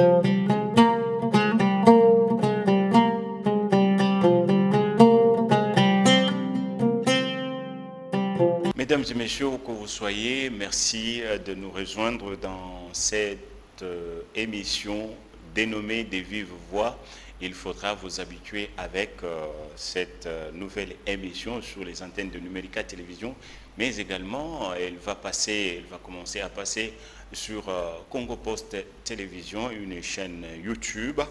Mesdames et messieurs, où que vous soyez, merci de nous rejoindre dans cette émission dénommée Des Vives Voix. Il faudra vous habituer avec cette nouvelle émission sur les antennes de Numérica Télévision, mais également elle va commencer à passer sur Congo Post Télévision, une chaîne YouTube.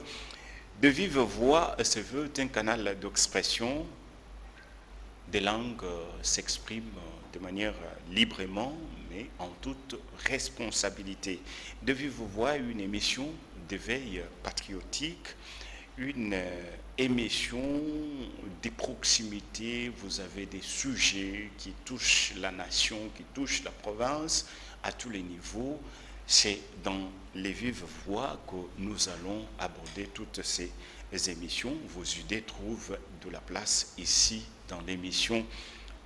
De Vive Voix se veut un canal d'expression. Des langues s'expriment de manière librement, mais en toute responsabilité. De Vive Voix, une émission d'éveil patriotique, une émission de proximité. Vous avez des sujets qui touchent la nation, qui touchent la province à tous les niveaux. C'est dans les Vives Voix que nous allons aborder toutes ces émissions. Vos idées trouvent de la place ici dans l'émission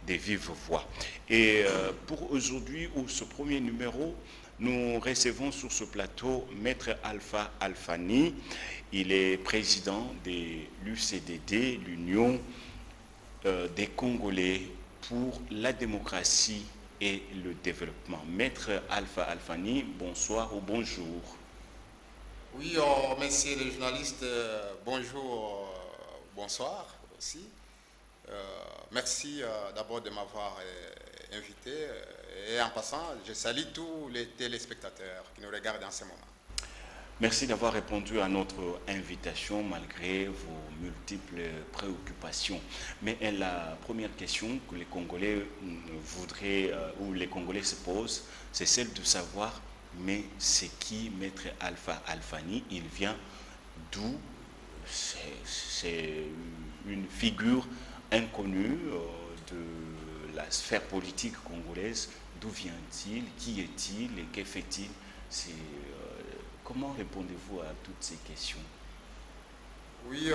des Vives Voix. Et pour aujourd'hui, ou ce premier numéro, nous recevons sur ce plateau Maître Alpha Alfani. Il est président de l'UCDD, l'Union des Congolais pour la démocratie et le développement. Maître Alpha Alfani, bonsoir ou bonjour. Oui, messieurs les journalistes, bonjour, bonsoir aussi. Merci d'abord de m'avoir invité et en passant, je salue tous les téléspectateurs qui nous regardent en ce moment. Merci d'avoir répondu à notre invitation malgré vos multiples préoccupations. Mais la première question que les Congolais voudraient ou les Congolais se posent, c'est celle de savoir, mais c'est qui Maître Alpha Alfani? Il vient d'où? C'est une figure inconnue de la sphère politique congolaise. D'où vient-il? Qui est-il? Et que fait-il? Comment répondez-vous à toutes ces questions? Oui,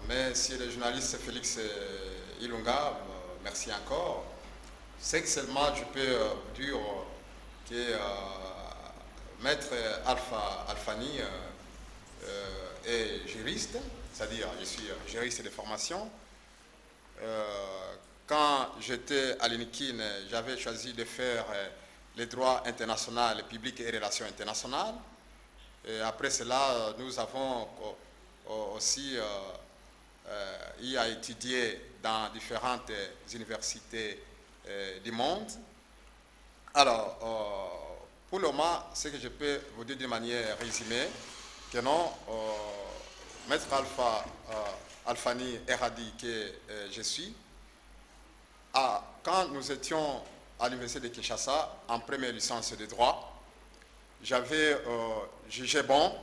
messieurs les journalistes, Félix Ilunga, merci encore. C'est que seulement je peux dire que Maître Alpha Alfani est juriste, c'est-à-dire je suis juriste de formation. Quand j'étais à l'UNIKIN, j'avais choisi de faire les droits internationaux, publics et relations internationales. Et après cela, nous avons aussi eu à étudier dans différentes universités du monde. Alors, pour le moment, ce que je peux vous dire de manière résumée, que non, Maître Alpha Alfani Eradi que je suis. Quand nous étions à l'université de Kinshasa, en première licence de droit, j'avais jugé bon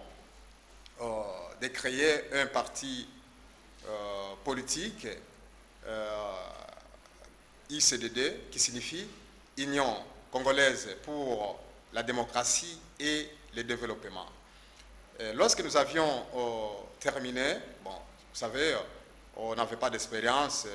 de créer un parti politique, ICDD, qui signifie Union congolaise pour la démocratie et le développement. Lorsque nous avions terminé, bon, vous savez, on n'avait pas d'expérience,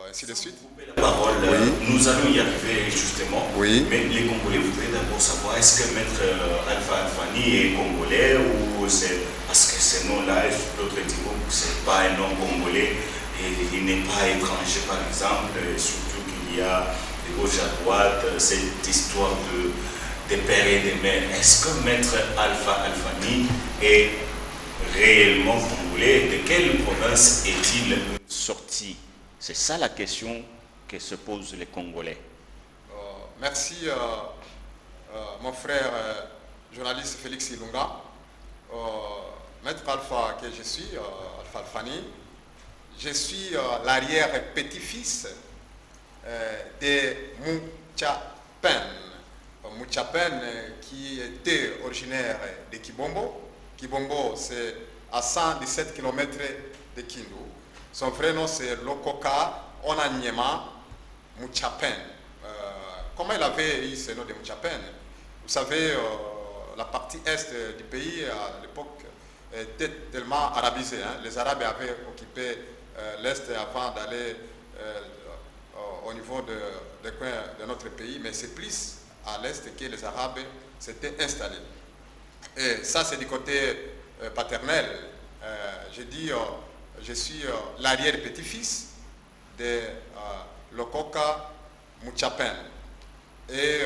ainsi de suite. La parole, oui. Nous allons y arriver justement. Oui. Mais les Congolais voudraient d'abord savoir, est-ce que Maître Alpha Alfani est congolais ou c'est parce que ce nom-là, d'autres diront que ce n'est pas un nom congolais et il n'est pas étranger par exemple, surtout qu'il y a de gauche à droite cette histoire de père et de mère. Est-ce que Maître Alpha Alfani est réellement congolais? De quelle province est-il sorti? C'est ça la question que se posent les Congolais. Merci, mon frère journaliste Félix Ilunga. Maître Alpha que je suis, Alpha Alfani, je suis l'arrière-petit-fils de Mouchapen. Mouchapen qui était originaire de Kibombo. Kibombo, c'est à 117 km de Kindu. Son vrai nom, c'est Lokoka Onanyema Mouchapen. Comment il avait eu ce nom de Mouchapen? Vous savez, la partie est du pays, à l'époque, était tellement arabisée. Hein. Les Arabes avaient occupé l'est avant d'aller au niveau des coins de notre pays, mais c'est plus à l'est que les Arabes s'étaient installés. Et ça, c'est du côté paternel. Je dis, je suis l'arrière-petit-fils de Lokoka Muchapen. Et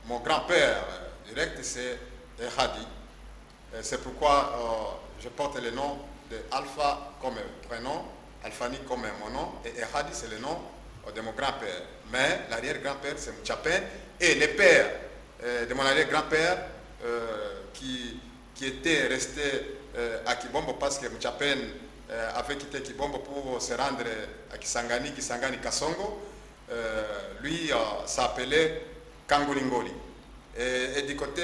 mon grand-père direct, c'est Ehadi. C'est pourquoi je porte le nom de Alpha comme prénom, Alphani comme mon nom, et Ehadi, c'est le nom de mon grand-père. Mais l'arrière-grand-père, c'est Muchapen. Et le père de mon arrière-grand-père, qui était resté à Kibombo parce que Muchapen avait quitté Kibombo pour se rendre à Kisangani, Kasongo. Lui s'appelait Kangulingoli. Et du côté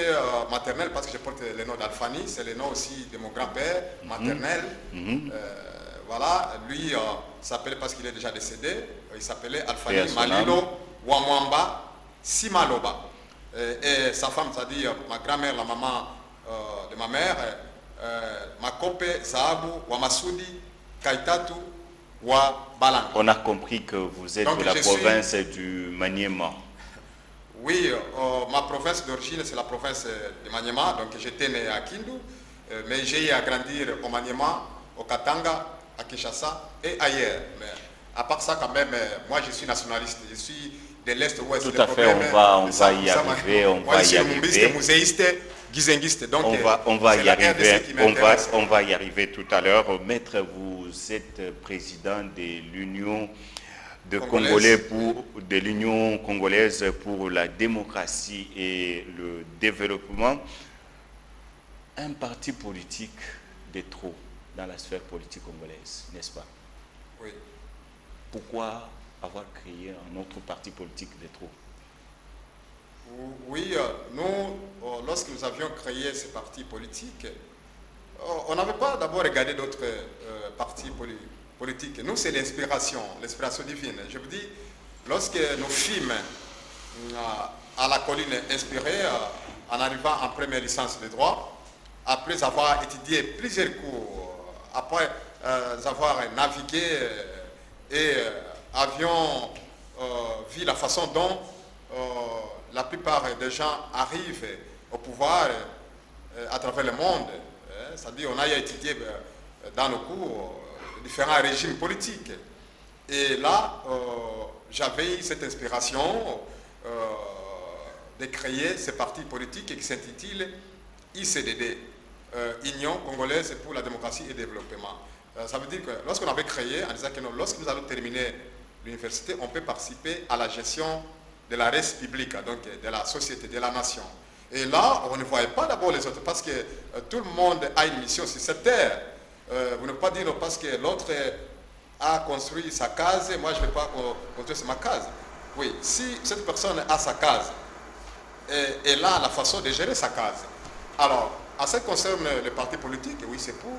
maternel, parce que je porte le nom d'Alphani, c'est le nom aussi de mon grand-père maternel. Voilà, lui s'appelait, parce qu'il est déjà décédé, il s'appelait Alphani Malilo Wamwamba Simaloba. Et sa femme, c'est-à-dire ma grand-mère, la maman de ma mère, Makope Zahabu Wamasudi Kaitatu Wabalanga. On a compris que vous êtes de la province du Maniema. Oui, ma province d'origine, c'est la province de Maniema. Donc j'étais né à Kindu, mais j'ai eu à grandir au Maniema, au Katanga, à Kinshasa et ailleurs. Mais à part ça, quand même, moi je suis nationaliste. Je suis de l'Est-Ouest. Tout à fait, on va y arriver. On va y arriver. Donc, on va y arriver tout à l'heure. Maître, vous êtes président de l'Union de l'Union congolaise pour la démocratie et le développement. Un parti politique de trop dans la sphère politique congolaise, n'est-ce pas? Oui. Pourquoi avoir créé un autre parti politique de trop? Oui, nous, lorsque nous avions créé ce parti politique, on n'avait pas d'abord regardé d'autres partis politiques. Nous, c'est l'inspiration divine. Je vous dis, lorsque nous fîmes à la colline inspirée, en arrivant en première licence de droit, après avoir étudié plusieurs cours, après avoir navigué et avions vu la façon dont la plupart des gens arrivent au pouvoir à travers le monde. C'est-à-dire on a étudié dans nos cours différents régimes politiques. Et là, j'avais eu cette inspiration de créer ce parti politique qui s'intitule ICDD, Union congolaise pour la démocratie et le développement. Ça veut dire que lorsqu'on avait créé, en disant que non, lorsque nous allons terminer l'université, on peut participer à la gestion de la res publique, donc de la société, de la nation. Et là, on ne voyait pas d'abord les autres, parce que tout le monde a une mission sur cette terre. Vous ne pouvez pas dire parce que l'autre a construit sa case, moi je ne vais pas construire ma case. Oui, si cette personne a sa case, elle a la façon de gérer sa case. Alors, en ce qui concerne les partis politiques, oui, c'est pour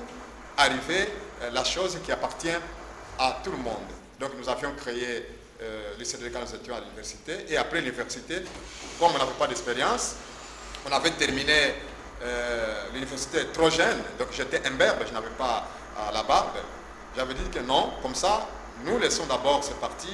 arriver à la chose qui appartient à tout le monde. Donc nous avions créé le CDK, nous étions à l'université, et après l'université, comme on n'avait pas d'expérience, on avait terminé l'université trop jeune, donc j'étais imberbe, je n'avais pas la barbe. J'avais dit que non, comme ça, nous laissons d'abord ce parti,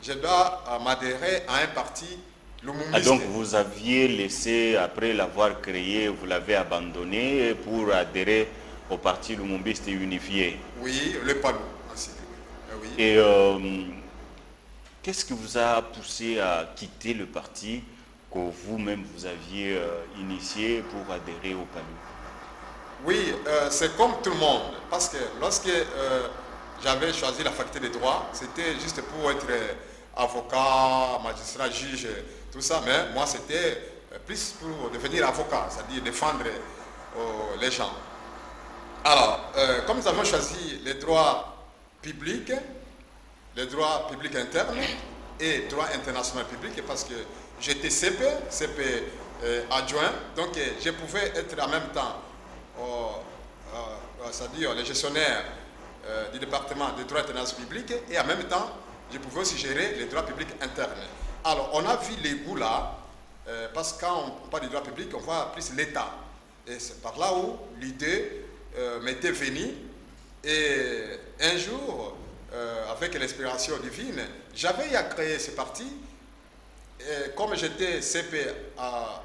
je dois m'adhérer à un parti lumumbiste. Ah, donc vous aviez laissé, après l'avoir créé, vous l'avez abandonné pour adhérer au parti lumumbiste unifié? Oui, le PALU, ainsi que oui. Et qu'est-ce qui vous a poussé à quitter le parti que vous-même vous aviez initié pour adhérer au PALU? Oui, c'est comme tout le monde, parce que lorsque j'avais choisi la faculté de droit, c'était juste pour être avocat, magistrat, juge, tout ça, mais moi c'était plus pour devenir avocat, c'est-à-dire défendre les gens. Alors, comme nous avons choisi les droits publics internes et droit international public, parce que j'étais CP adjoint, donc je pouvais être en même temps c'est-à-dire le gestionnaire du département des droits internationaux publics, et en même temps je pouvais aussi gérer les droits publics internes. Alors on a vu les goûts là, parce que quand on parle du droit public, on voit plus l'État, et c'est par là où l'idée m'était venue, et un jour avec l'inspiration divine, j'avais à créer ce parti. Et comme j'étais CP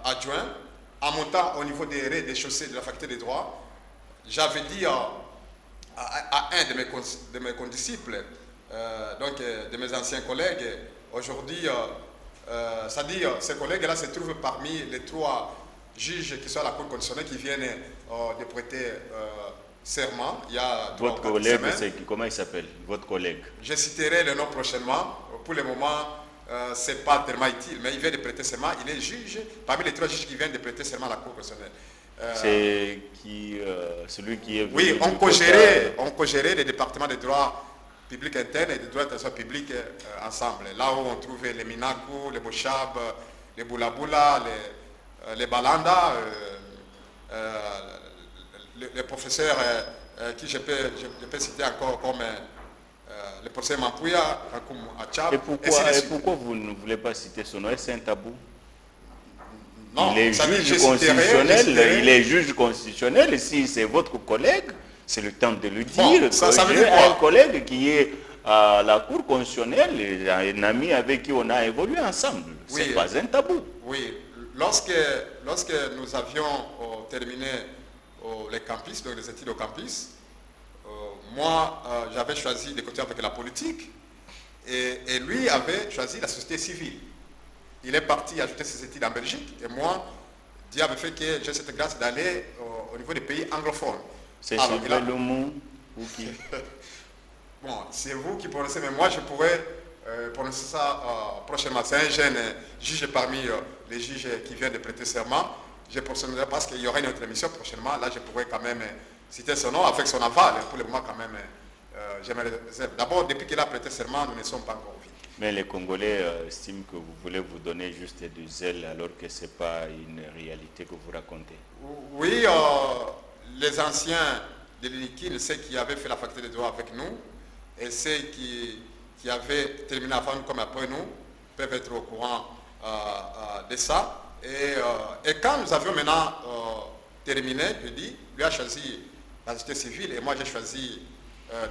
adjoint, en montant au niveau des rez-de-chaussée de la faculté des droits, j'avais dit à un de mes condisciples, donc de mes anciens collègues, aujourd'hui, c'est-à-dire ces collègues-là se trouvent parmi les 3 juges qui sont à la Cour constitutionnelle qui viennent de prêter serment. Il y a Votre collègue, comment il s'appelle? Votre collègue? Je citerai le nom prochainement. Pour le moment, ce n'est pas tellement utile, mais il vient de prêter serment. Il est juge, parmi les 3 juges qui viennent de prêter serment à la Cour constitutionnelle. C'est celui qui est venu. Oui, on co-gérait les départements de droit public interne et de droit d'intérêt public ensemble. Là où on trouvait les Minaku, les Bochab, les Boulaboula, les Balanda, les professeurs qui je peux citer encore comme le professeur Mampouya, Rakoum Achab. Et pourquoi vous ne voulez pas citer son nom? C'est un tabou? Non, il est juge constitutionnel, il est juge constitutionnel. Si c'est votre collègue, c'est le temps de le dire. Bon, ça veut j'ai dire quoi? Un collègue qui est à la Cour constitutionnelle, un ami avec qui on a évolué ensemble. Oui, c'est pas un tabou. Oui, lorsque nous avions terminé les campus, donc les études au campus, moi j'avais choisi de continuer avec la politique et lui avait choisi la société civile. Il est parti ajouter ses études en Belgique et moi, Dieu avait fait que j'ai cette grâce d'aller au niveau des pays anglophones. C'est Sylvain Lomou ou qui? Bon, c'est vous qui prononcez, mais moi je pourrais prononcer ça prochainement. C'est un jeune juge parmi les juges qui viennent de prêter serment. Je prononcerai parce qu'il y aura une autre émission prochainement. Là, je pourrais quand même citer son nom avec son aval. Pour le moment, quand même, j'aimerais. D'abord, depuis qu'il a prêté serment, nous ne sommes pas encore vus. Mais les Congolais estiment que vous voulez vous donner juste du zèle alors que ce n'est pas une réalité que vous racontez. Oui, les anciens de l'INIKIN, ceux qui avaient fait la faculté de droit avec nous, et ceux qui avaient terminé avant nous comme après nous, peuvent être au courant de ça. Et quand nous avions maintenant terminé, je dis, lui a choisi la société civile et moi j'ai choisi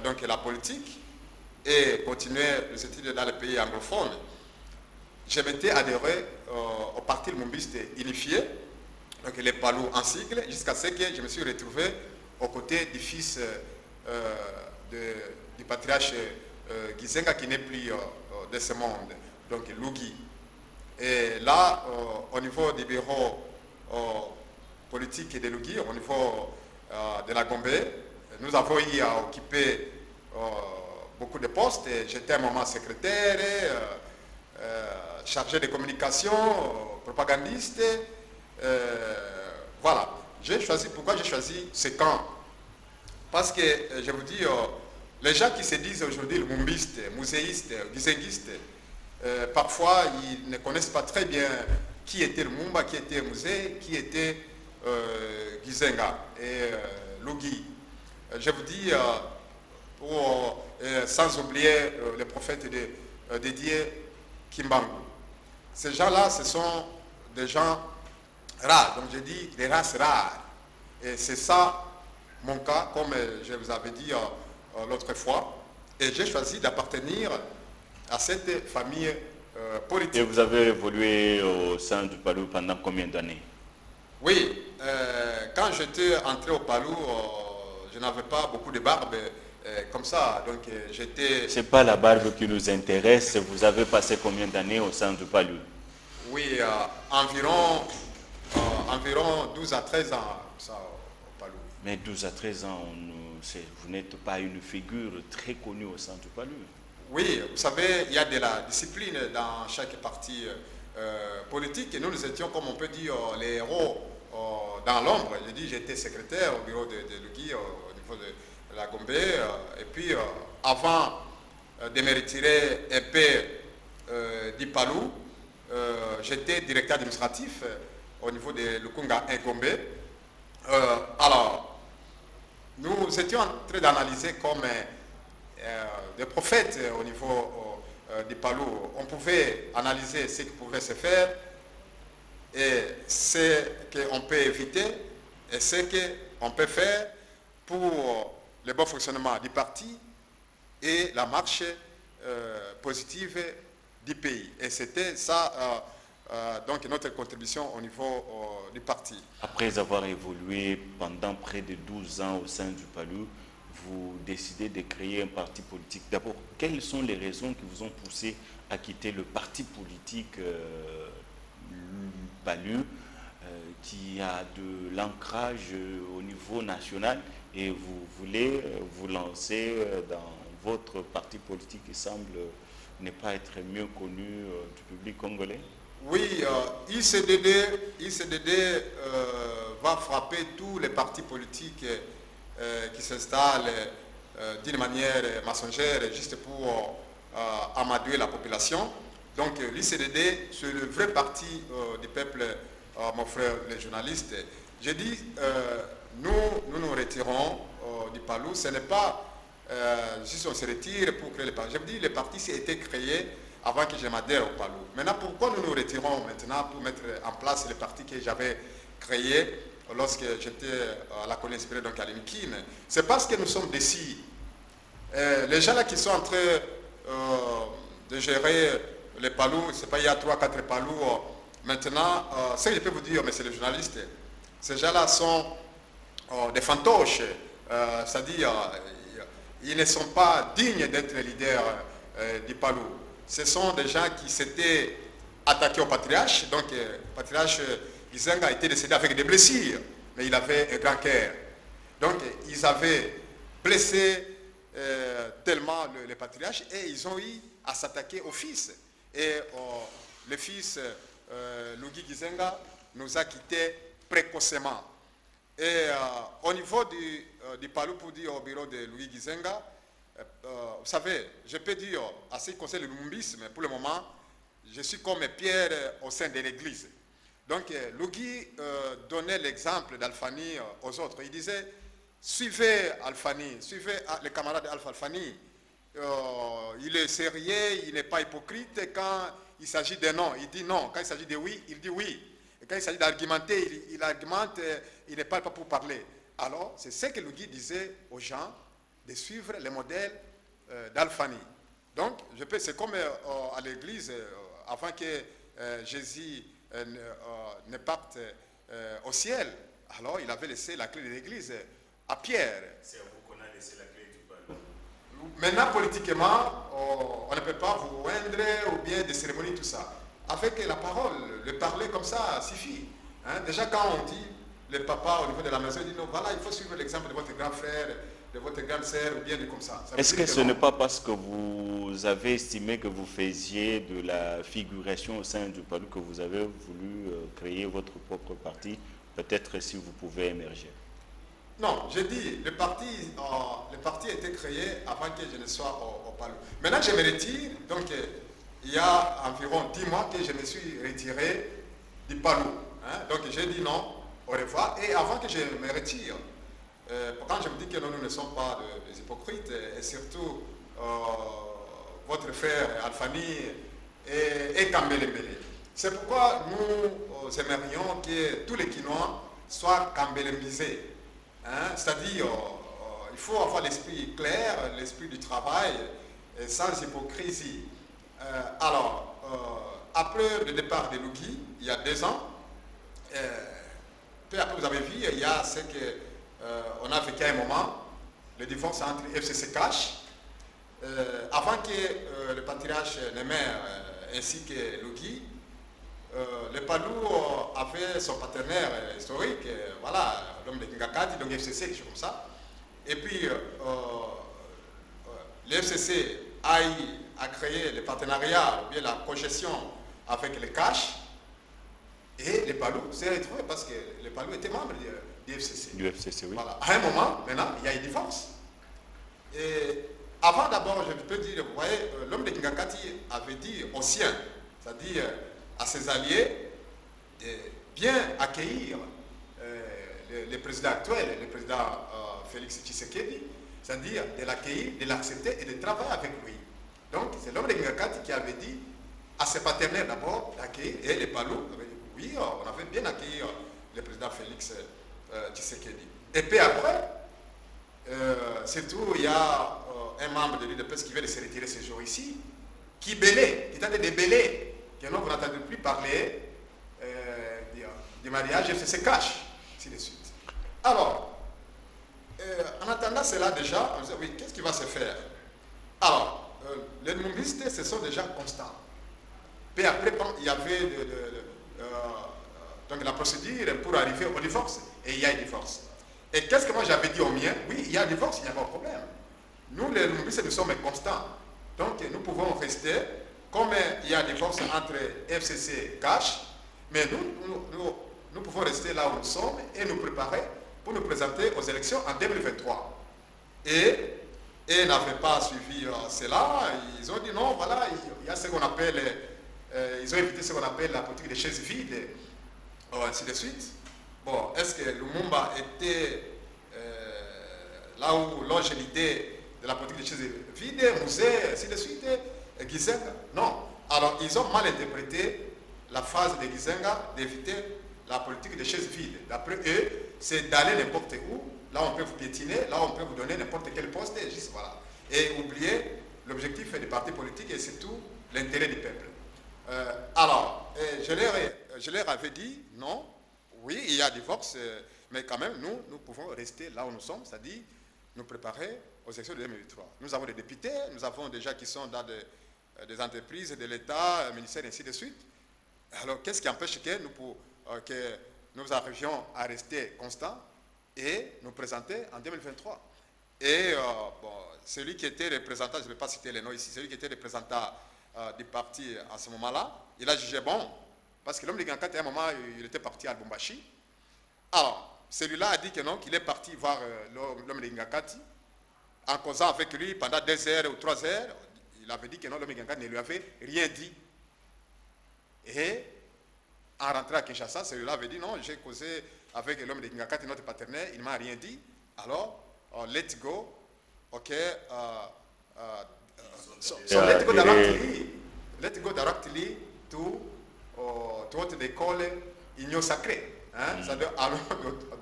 donc la politique et continuer les études dans les pays anglophones. Je m'étais adhéré au parti lumumbiste unifié, donc les Palou en sigle, jusqu'à ce que je me suis retrouvé aux côtés du fils du patriarche Gizenga qui n'est plus de ce monde, donc Lugui. Et là, au niveau des bureaux politiques de Lugui, au niveau de la Gombe, nous avons eu à occuper beaucoup de postes. J'étais à un moment secrétaire, chargé de communication, propagandiste. Voilà. Pourquoi j'ai choisi ce camp? Parce que, je vous dis, les gens qui se disent aujourd'hui lumumbistes, muséistes, gizenguistes, parfois ils ne connaissent pas très bien qui était le Mumba, qui était Musée, qui était Gizenga et Lugui. Je vous dis, sans oublier les prophètes dédiés Kimbangu. Ces gens-là, ce sont des gens rares, donc je dis des races rares. Et c'est ça mon cas, comme je vous avais dit l'autre fois. Et j'ai choisi d'appartenir à cette famille politique. Et vous avez évolué au sein du Palou pendant combien d'années? Oui, quand j'étais entré au Palou, je n'avais pas beaucoup de barbe comme ça, donc j'étais... C'est pas la barbe qui nous intéresse, vous avez passé combien d'années au sein du Palou? Oui, environ 12 à 13 ans ça, au Palou. Mais 12 à 13 ans, vous n'êtes pas une figure très connue au sein du Palou. Oui, vous savez, il y a de la discipline dans chaque parti politique et nous étions, comme on peut dire, les héros dans l'ombre. J'ai dit, j'étais secrétaire au bureau de Lugui au niveau de la Gombe et puis avant de me retirer un peu du Palou, j'étais directeur administratif au niveau de Lukunga et Gombe. Alors, nous étions en train d'analyser comme des prophètes au niveau du Palou. On pouvait analyser ce qui pouvait se faire et ce qu'on peut éviter et ce qu'on peut faire pour le bon fonctionnement du parti et la marche positive du pays. Et c'était ça donc notre contribution au niveau du parti. Après avoir évolué pendant près de 12 ans au sein du PALU, vous décidez de créer un parti politique. D'abord, quelles sont les raisons qui vous ont poussé à quitter le parti politique PALU qui a de l'ancrage au niveau national et vous voulez vous lancer dans votre parti politique qui semble ne pas être mieux connu du public congolais? Oui, ICDD va frapper tous les partis politiques qui s'installent d'une manière mensongère juste pour amadouer la population. Donc l'ICDD, c'est le vrai parti du peuple, mon frère, les journalistes. J'ai dit, nous retirons du PALU. Ce n'est pas juste on se retire pour créer le parti. J'ai dit, le parti a été créé avant que je m'adhère au PALU. Maintenant, pourquoi nous nous retirons maintenant pour mettre en place le parti que j'avais créé lorsque j'étais à la colonie inspirée, donc à l'Imkine? C'est parce que nous sommes décis. Les gens là qui sont en train de gérer les PALU, c'est pas il y a 3-4 PALU. Maintenant, ce que je peux vous dire, mais c'est les journalistes, ces gens-là sont des fantoches, c'est-à-dire ils ne sont pas dignes d'être les leaders du PALU. Ce sont des gens qui s'étaient attaqués au patriarche. Donc, le patriarche Gizenga a été décédé avec des blessures, mais il avait un grand cœur. Donc, ils avaient blessé tellement le patriarche et ils ont eu à s'attaquer au fils. Et le fils, Luigi Gizenga, nous a quittés précocement. Et au niveau du PALU, pour dire au bureau de Luigi Gizenga, vous savez, je peux dire, à ce qui concerne le lumumbisme, pour le moment, je suis comme Pierre au sein de l'Église. Donc, Luigi donnait l'exemple d'Alfani aux autres. Il disait, suivez Alfani, suivez le camarade Alpha Alfani. Il est sérieux, il n'est pas hypocrite. Quand il s'agit de non, il dit non. Quand il s'agit de oui, il dit oui. Et quand il s'agit d'argumenter, il argumente, il ne parle pas pour parler. Alors, c'est ce que Luigi disait aux gens, de suivre les modèles d'Alfani. Donc, c'est comme à l'église, avant que Jésus ne parte au ciel, alors il avait laissé la clé de l'église à Pierre. C'est à vous qu'on a laissé la clé du PALU. Maintenant, politiquement, on ne peut pas vous rendre ou bien des cérémonies, tout ça. Avec la parole, le parler comme ça suffit. Hein? Déjà, quand on dit, le papa au niveau de la maison, il dit non, voilà, il faut suivre l'exemple de votre grand frère, de votre grande sœur, ou bien de comme ça. Est-ce que ce n'est pas parce que vous avez estimé que vous faisiez de la figuration au sein du PALU que vous avez voulu créer votre propre parti? Peut-être si vous pouvez émerger. Non, j'ai dit, le parti a été créé avant que je ne sois au PALU. Maintenant, je me retire, donc il y a environ 10 mois que je me suis retiré du PALU. Hein? Donc j'ai dit non, au revoir. Et avant que je me retire, quand je me dis que nous ne sommes pas des hypocrites, et surtout votre frère Alfani et Kambelembele. C'est pourquoi nous aimerions que tous les Quinois soient kambelembisés. Hein? C'est-à-dire, il faut avoir l'esprit clair, l'esprit du travail, et sans hypocrisie. Après le départ de Luigi, il y a 2 ans, peu après vous avez vu, il y a ce qu'on a vécu à un moment, le divorce entre FCC Cash, avant que le patriarche Nemer ainsi que Luigi, le PALU avait son partenaire historique, voilà, l'homme de Kingakati, donc FCC, quelque chose comme ça. Et puis, le FCC a créé le partenariat, ou bien la congestion avec le cash, et le PALU s'est retrouvé parce que le PALU était membre du FCC. Du FCC, oui. Voilà. À un moment, maintenant, il y a une divorce. Et avant d'abord, je peux dire, vous voyez, l'homme de Kingakati avait dit aux siens, c'est-à-dire à ses alliés, de bien accueillir le président actuel, le président Félix Tshisekedi, c'est-à-dire de l'accueillir, de l'accepter et de travailler avec lui. Donc, c'est l'homme de Kingakati qui avait dit à ses partenaires d'abord d'accueillir, et les PALU avaient dit oui, on avait bien accueilli le président Félix Tshisekedi. Et puis après, surtout, il y a un membre de l'UDPS qui vient de se retirer ce jour ici, qui bélait, qui tentait de béler que non, vous n'entendez plus parler du mariage, FCC cash, ainsi de suite. Alors, en attendant cela déjà, on se dit, oui, qu'est-ce qui va se faire? Alors, les lumumbistes, ce sont déjà constants. Puis après, il y avait donc la procédure pour arriver au divorce, et il y a un divorce. Et qu'est-ce que moi j'avais dit au mien? Oui, il y a un divorce, il n'y a pas de problème. Nous, les lumumbistes, nous sommes constants. Donc, nous pouvons rester, comme il y a un divorce entre FCC et Cash, mais nous pouvons rester là où nous sommes et nous préparer pour nous présenter aux élections en 2023. Et n'avaient pas suivi cela. Ils ont dit non, voilà, il y a ce qu'on appelle, ils ont évité ce qu'on appelle la politique des chaises vides, ainsi de suite. Bon, est-ce que Lumumba était là où l'ange l'idée de la politique des chaises vides, musée, ainsi de suite, Gizenga? Non. Alors, ils ont mal interprété la phase de Gizenga d'éviter la politique des chaises vides. D'après eux, c'est d'aller n'importe où. Là, on peut vous piétiner, là, on peut vous donner n'importe quel poste, et juste voilà. Et oublier l'objectif des partis politiques et surtout l'intérêt du peuple. Alors, je leur avais dit, non, oui, il y a divorce, mais quand même, nous pouvons rester là où nous sommes, c'est-à-dire nous préparer aux élections de 2023. Nous avons des députés, nous avons des gens qui sont dans des entreprises de l'État, ministères, et ainsi de suite. Alors, qu'est-ce qui empêche que nous arrivions à rester constants et nous présenter en 2023. Et bon, celui qui était représentant, je ne vais pas citer les noms ici, celui qui était représentant du parti à ce moment-là, il a jugé bon, parce que l'homme de Gankati, à un moment, il était parti à Lubumbashi. Alors, celui-là a dit que non, qu'il est parti voir l'homme de Gankati, en causant avec lui pendant 2 heures ou 3 heures. Il avait dit que non, l'homme de Gankati ne lui avait rien dit. Et en rentrant à Kinshasa, celui-là avait dit non, j'ai causé avec l'homme de Ngakati, notre partenaire, il ne m'a rien dit. Alors, let's go. OK. So let's go directly. Let's go directly to what they call union sacrée. Hein? Ça doit aller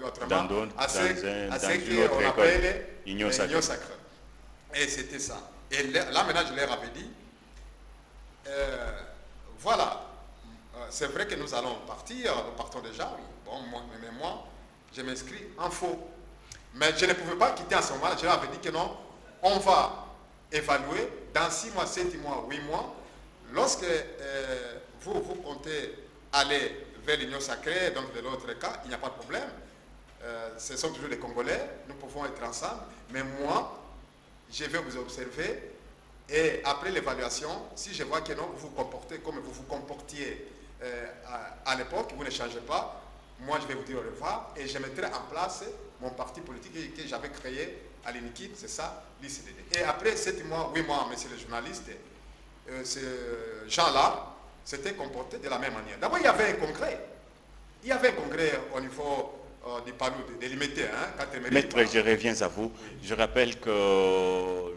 autrement à ce qu'on appelle union sacrée. Et c'était ça. Et là, maintenant, je leur avais dit, voilà. C'est vrai que nous allons partir, nous partons déjà, oui. Bon, mais moi, je m'inscris en faux. Mais je ne pouvais pas quitter à ce moment-là. Je leur avais dit que non, on va évaluer dans 6 mois, 7 mois, 8 mois. Lorsque vous comptez aller vers l'union sacrée, donc de l'autre cas, il n'y a pas de problème. Ce sont toujours les Congolais, nous pouvons être ensemble. Mais moi, je vais vous observer. Et après l'évaluation, si je vois que non, vous vous comportez comme vous vous comportiez à l'époque, vous ne changez pas, moi je vais vous dire au revoir et je mettrai en place mon parti politique que j'avais créé à l'INIKID, c'est ça, l'ICDD. Et après 7 mois, 8 mois, messieurs les journalistes, ces gens-là s'étaient comportés de la même manière. D'abord, il y avait un congrès. Il y avait un congrès au niveau du Palou, délimité. Hein, Maître, je reviens à vous. Je rappelle que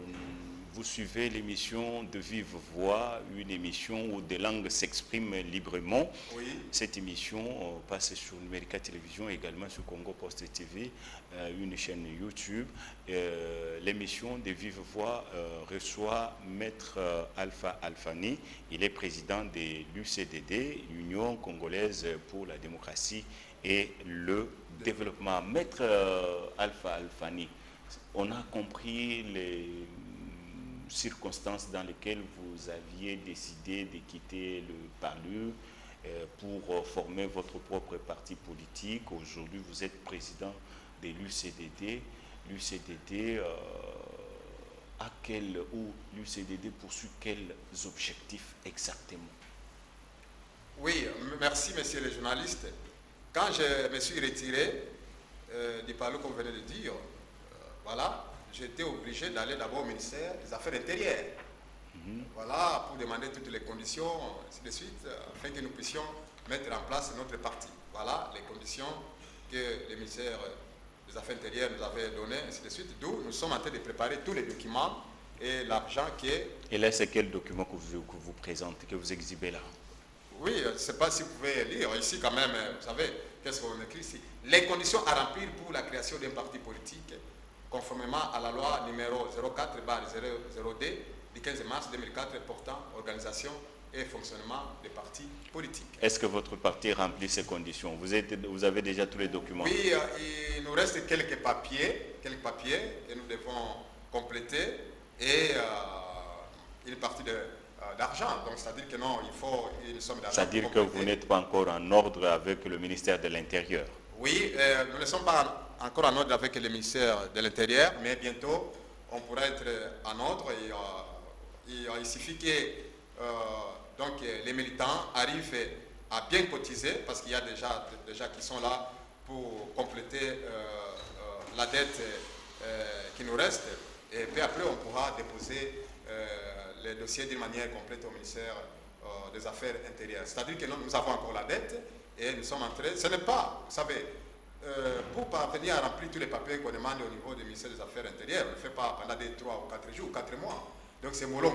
vous suivez l'émission de Vive Voix, une émission où des langues s'expriment librement. Oui. Cette émission passe sur Numérica Télévision, également sur Congo Post TV, une chaîne YouTube. L'émission de Vive Voix reçoit Maître Alpha Alfani. Il est président de l'UCDD, l'Union Congolaise pour la démocratie et le développement. Maître Alpha Alfani, on a compris les circonstances dans lesquelles vous aviez décidé de quitter le PALU pour former votre propre parti politique. Aujourd'hui, vous êtes président de l'UCDD. L'UCDD l'UCDD poursuit quels objectifs exactement? Oui, merci, messieurs les journalistes. Quand je me suis retiré du PALU, comme vous venez de dire, voilà, j'étais obligé d'aller d'abord au ministère des Affaires intérieures. Voilà, pour demander toutes les conditions, ainsi de suite, afin que nous puissions mettre en place notre parti. Voilà les conditions que le ministère des Affaires intérieures nous avait données, ainsi de suite. D'où nous sommes en train de préparer tous les documents et l'argent qui est... Et là, c'est quel document que vous présentez, que vous exhibez là? Oui, je ne sais pas si vous pouvez lire. Ici, quand même, vous savez, qu'est-ce qu'on écrit ici? Les conditions à remplir pour la création d'un parti politique, conformément à la loi numéro 04/00D du 15 mars 2004 portant organisation et fonctionnement des partis politiques. Est-ce que votre parti remplit ces conditions? Vous avez déjà tous les documents? Oui, il nous reste quelques papiers que nous devons compléter et une partie d'argent. Donc, c'est-à-dire que non, il faut une somme d'argent. C'est-à-dire que vous n'êtes pas encore en ordre avec le ministère de l'Intérieur? Oui, nous ne sommes pas encore en ordre avec le ministère de l'Intérieur, mais bientôt, on pourra être en ordre. Il suffit que donc, les militants arrivent à bien cotiser, parce qu'il y a déjà qui sont là pour compléter la dette qui nous reste. Et puis après, on pourra déposer les dossiers d'une manière complète au ministère des Affaires intérieures. C'est-à-dire que nous avons encore la dette et nous sommes en train... Ce n'est pas, vous savez, pour parvenir à remplir tous les papiers qu'on demande au niveau du ministère des Affaires intérieures, on ne le fait pas pendant 3 ou 4 jours, 4 mois. Donc c'est mollo.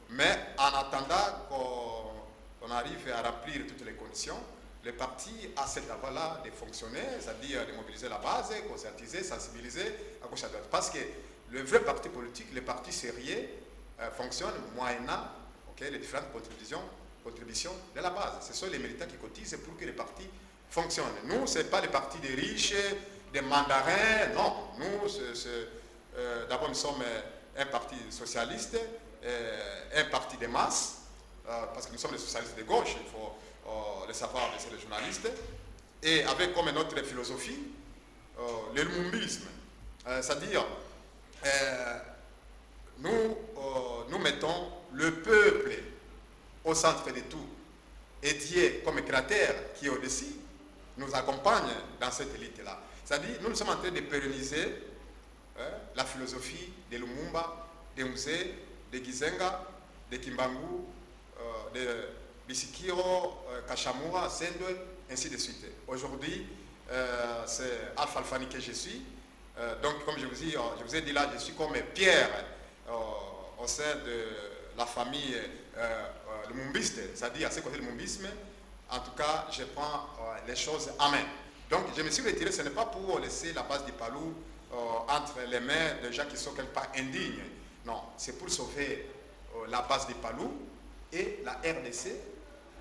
Mais en attendant qu'on arrive à remplir toutes les conditions, le parti a cette voie-là de fonctionner, c'est-à-dire de mobiliser la base, conscientiser, sensibiliser à gauche à droite. Parce que le vrai parti politique, les partis sérieux, fonctionnent moyennant les différentes contributions de la base. Ce sont les militants qui cotisent pour que les partis fonctionnent. Nous, ce n'est pas les partis des riches, des mandarins, non. Nous, d'abord, nous sommes un parti socialiste, un parti des masses, parce que nous sommes des socialistes de gauche, il faut le savoir, c'est les journalistes, et avec comme notre philosophie, le lumumbisme, c'est-à-dire nous mettons le peuple au centre de tout, et Dieu comme créateur qui est au-dessus nous accompagne dans cette élite-là. C'est-à-dire nous sommes en train de pérenniser la philosophie de Lumumba, de Musée, de Gizenga, de Kimbangu, de Bisikiro, Kachamura, Sendwe, ainsi de suite. Aujourd'hui, c'est Alpha Alfani que je suis. Donc, comme je vous ai dit là, je suis comme Pierre au sein de la famille lumumbiste, c'est-à-dire à ce côté du lumumbisme. En tout cas, je prends les choses en main. Donc, je me suis retiré, ce n'est pas pour laisser la base du Palou entre les mains de gens qui sont quelque part indignes. Non, c'est pour sauver la base du Palou et la RDC,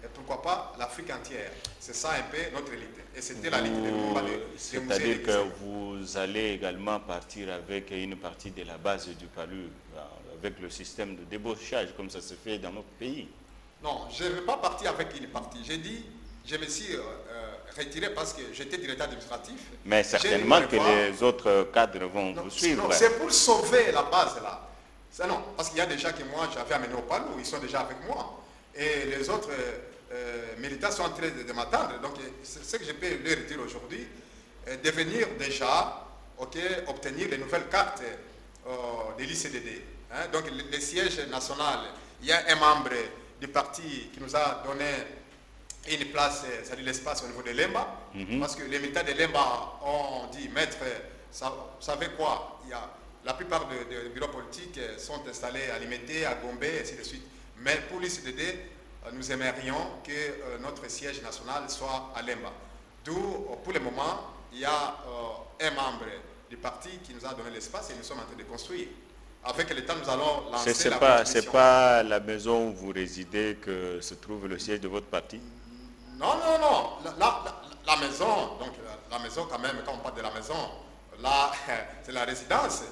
et pourquoi pas l'Afrique entière. C'est ça un peu notre élite. Et c'était la ligne de Lumumba. C'est-à-dire que vous allez également partir avec une partie de la base du Palou, avec le système de débauchage, comme ça se fait dans notre pays. Non, je ne vais pas partir avec une partie. J'ai dit, je me suis retiré parce que j'étais directeur administratif. Mais certainement que les autres cadres vont vous suivre. Non, c'est pour sauver la base là. Non, parce qu'il y a des gens que moi j'avais amené au Palou, ils sont déjà avec moi. Et les autres militants sont en train de m'attendre. Donc, ce que je peux leur dire aujourd'hui, devenir déjà, obtenir les nouvelles cartes de l'ICDD. Hein? Donc, le siège national, il y a un membre du parti qui nous a donné une place, c'est-à-dire l'espace au niveau de Lemba, parce que les militants de Lemba ont dit, maître, vous savez quoi, la plupart des bureaux politiques sont installés à Limité, à Gombe, et ainsi de suite. Mais pour l'ICDD, nous aimerions que notre siège national soit à Lemba. D'où, pour le moment, il y a un membre du parti qui nous a donné l'espace et nous sommes en train de construire. Avec le temps, nous allons lancer la construction. C'est pas la maison où vous résidez que se trouve le siège de votre parti? Non. La maison, donc la maison quand même, quand on parle de la maison, là, c'est la résidence.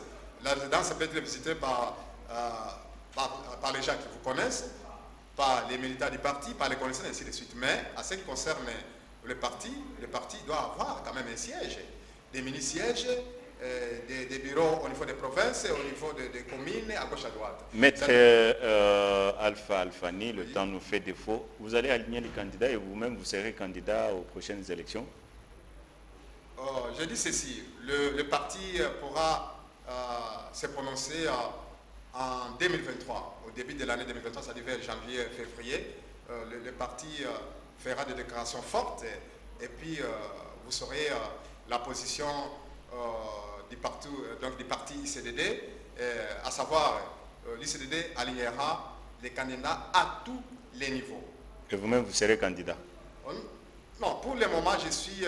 La résidence peut être visitée par les gens qui vous connaissent, par les militants du parti, par les connaisseurs, ainsi de suite. Mais à ce qui concerne le parti doit avoir quand même un siège, des mini-sièges, des bureaux au niveau des provinces, au niveau des communes, à gauche, à droite. Maître Alpha Alfani, le temps nous fait défaut. Vous allez aligner les candidats et vous-même, vous serez candidat aux prochaines élections? Je dis ceci, le parti pourra se prononcer en 2023, au début de l'année 2023, ça devait être janvier, février. Le parti fera des déclarations fortes et puis vous saurez la position du parti ICDD, à savoir l'ICDD alignera les candidats à tous les niveaux. Et vous-même, vous serez candidat? Non, pour le moment, je suis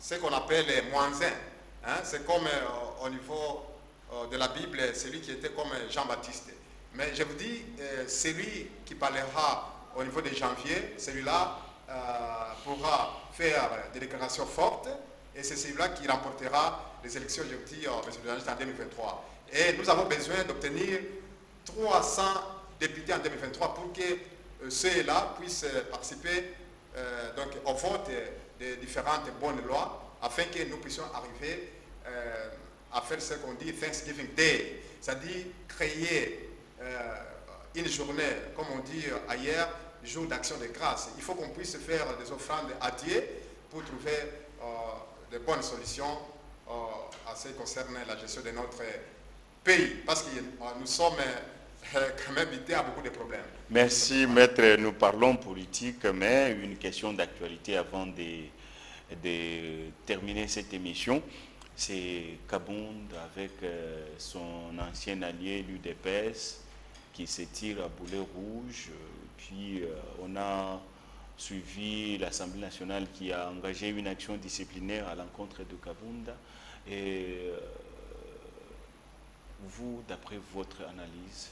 ce qu'on appelle moins un. Hein, c'est comme au niveau de la Bible, celui qui était comme Jean-Baptiste. Mais je vous dis, celui qui parlera au niveau de janvier, celui-là pourra faire des déclarations fortes et c'est celui-là qui remportera les élections, je vous dis, monsieur le journaliste, en 2023. Et nous avons besoin d'obtenir 300 députés en 2023 pour que ceux-là puissent participer donc, au vote des différentes bonnes lois afin que nous puissions arriver à faire ce qu'on dit Thanksgiving Day, c'est-à-dire créer une journée, comme on dit ailleurs, jour d'action de grâce. Il faut qu'on puisse faire des offrandes à Dieu pour trouver de bonnes solutions à ce qui concerne la gestion de notre pays, parce que nous sommes quand même invité à beaucoup de problèmes. Merci, maître. Nous parlons politique, mais une question d'actualité avant de terminer cette émission. C'est Kabound avec son ancien allié, l'UDPS, qui se tire à boulet rouge. Puis on a suivi l'Assemblée nationale qui a engagé une action disciplinaire à l'encontre de Kabound. Et vous, d'après votre analyse,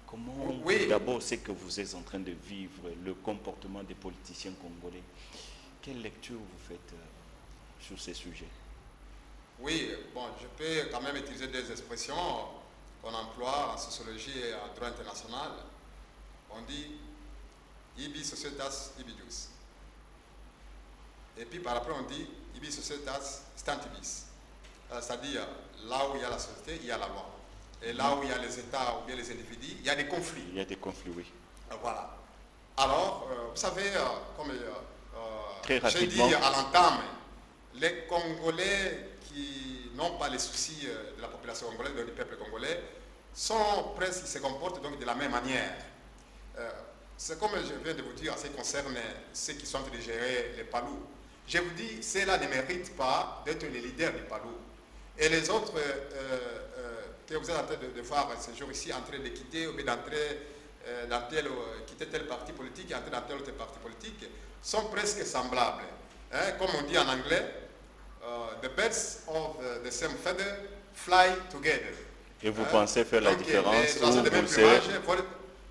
comment d'abord c'est que vous êtes en train de vivre le comportement des politiciens congolais? Quelle lecture vous faites sur ces sujets? Oui, bon, je peux quand même utiliser des expressions qu'on emploie en sociologie et en droit international. On dit ibi societas ibi jus. Et puis par après on dit ibi societas stantibus. C'est-à-dire là où il y a la société, il y a la loi. Et là où il y a les États ou bien les individus, il y a des conflits. Il y a des conflits, oui. Voilà. Alors, vous savez, comme j'ai dit à l'entame, les Congolais qui n'ont pas les soucis de la population congolaise, du peuple congolais, sont presque, ils se comportent donc de la même manière. C'est comme je viens de vous dire, en ce qui concerne ceux qui sont en train de gérer les palous. Je vous dis, ceux-là ne méritent pas d'être les leaders du palou. Et les autres que vous êtes en train de voir ces jours ici, en train de quitter ou d'entrer quitter tel parti politique et entrer dans tel autre parti politique, sont presque semblables. Hein, comme on dit en anglais, the birds of the same feather fly together. Et vous pensez faire la différence les oiseaux de même plumage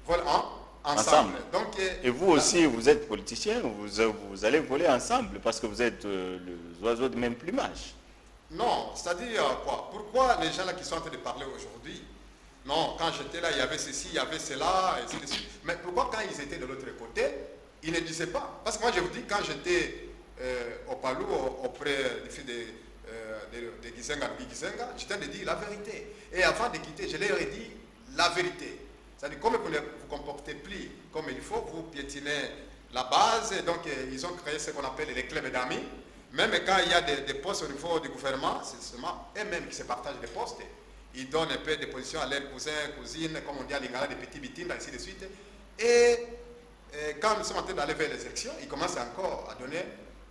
volent ensemble. Donc, et vous aussi, vous êtes politicien, vous allez voler ensemble parce que vous êtes les oiseaux de même plumage. Non, c'est-à-dire quoi? Pourquoi les gens là qui sont en train de parler aujourd'hui, non, quand j'étais là, il y avait ceci, il y avait cela, et ainsi de suite. Mais pourquoi quand ils étaient de l'autre côté, ils ne disaient pas? Parce que moi je vous dis, quand j'étais au Palou, auprès des filles de Gizenga, j'étais de dire la vérité. Et avant de quitter, je leur ai dit la vérité. C'est-à-dire, comme vous ne vous comportez plus comme il faut, vous piétinez la base, et donc ils ont créé ce qu'on appelle les clubs d'amis. Même quand il y a des postes au niveau du gouvernement, c'est seulement eux-mêmes qui se partagent des postes. Ils donnent un peu de position à leurs cousins, cousines, comme on dit à l'Ingala, des petits bitines, ainsi de suite. Et quand nous sommes en train d'aller vers les élections, ils commencent encore à donner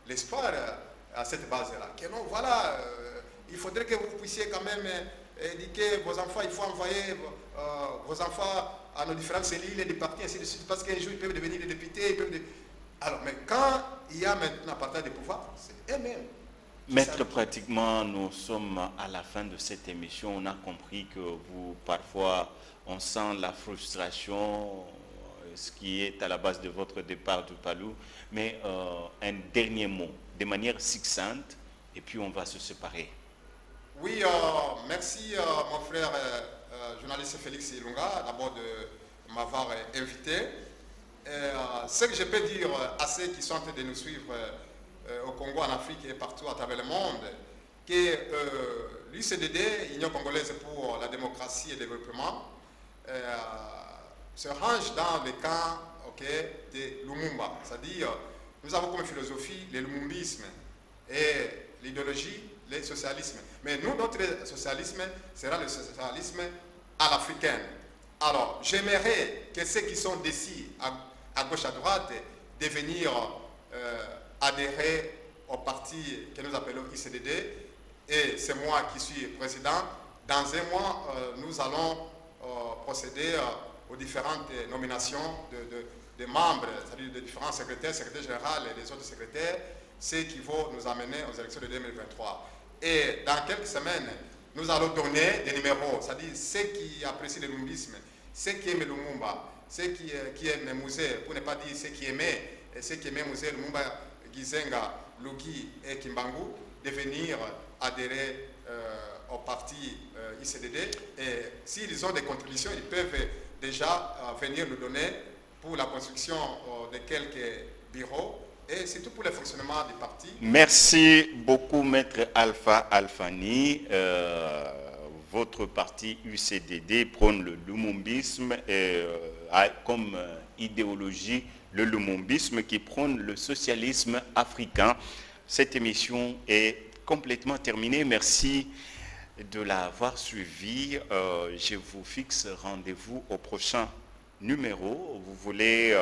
l'espoir à cette base-là. Que non, voilà, il faudrait que vous puissiez quand même éduquer vos enfants, il faut envoyer vos enfants à nos différentes cellules des partis, ainsi de suite, parce qu'un jour ils peuvent devenir des députés, Alors, mais quand il y a maintenant un partage de pouvoir, c'est eux-mêmes. Maître, pratiquement, nous sommes à la fin de cette émission. On a compris que vous, parfois, on sent la frustration, ce qui est à la base de votre départ du Palou. Mais un dernier mot, de manière succincte, et puis on va se séparer. Oui, merci mon frère journaliste Félix Ilunga, d'abord de m'avoir invité. Ce que je peux dire à ceux qui sont en train de nous suivre au Congo, en Afrique et partout à travers le monde, que l'UCDD, Union congolaise pour la démocratie et le développement, se range dans le camp de Lumumba. C'est-à-dire, nous avons comme philosophie le lumumbisme et l'idéologie, le socialisme. Mais nous, notre socialisme sera le socialisme à l'africaine. Alors, j'aimerais que ceux qui sont d'ici, à gauche, à droite, de venir adhérer au parti que nous appelons ICDD. Et c'est moi qui suis président. Dans un mois, nous allons procéder aux différentes nominations de membres, c'est-à-dire de différents secrétaires généraux et les autres secrétaires, ce qui vont nous amener aux élections de 2023. Et dans quelques semaines, nous allons donner des numéros, c'est-à-dire ceux qui apprécient le lumumbisme ceux qui aiment Lumumba, ceux qui aiment Musée, pour ne pas dire ceux qui aimaient Musée, Lumumba, Gizenga, Lugi et Kimbangu, de venir adhérer au parti ICDD. Et s'ils ont des contributions, ils peuvent déjà venir nous donner pour la construction de quelques bureaux et surtout pour le fonctionnement du parti. Merci beaucoup, Maître Alpha Alfani. Votre parti UCDD prône le lumumbisme comme idéologie, le lumumbisme qui prône le socialisme africain. Cette émission est complètement terminée. Merci de l'avoir suivi. Je vous fixe rendez-vous au prochain numéro. Vous voulez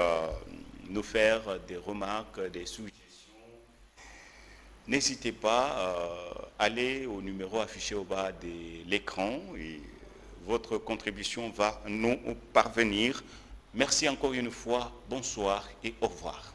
nous faire des remarques, des suggestions, n'hésitez pas à aller au numéro affiché au bas de l'écran et votre contribution va nous parvenir. Merci encore une fois, bonsoir et au revoir.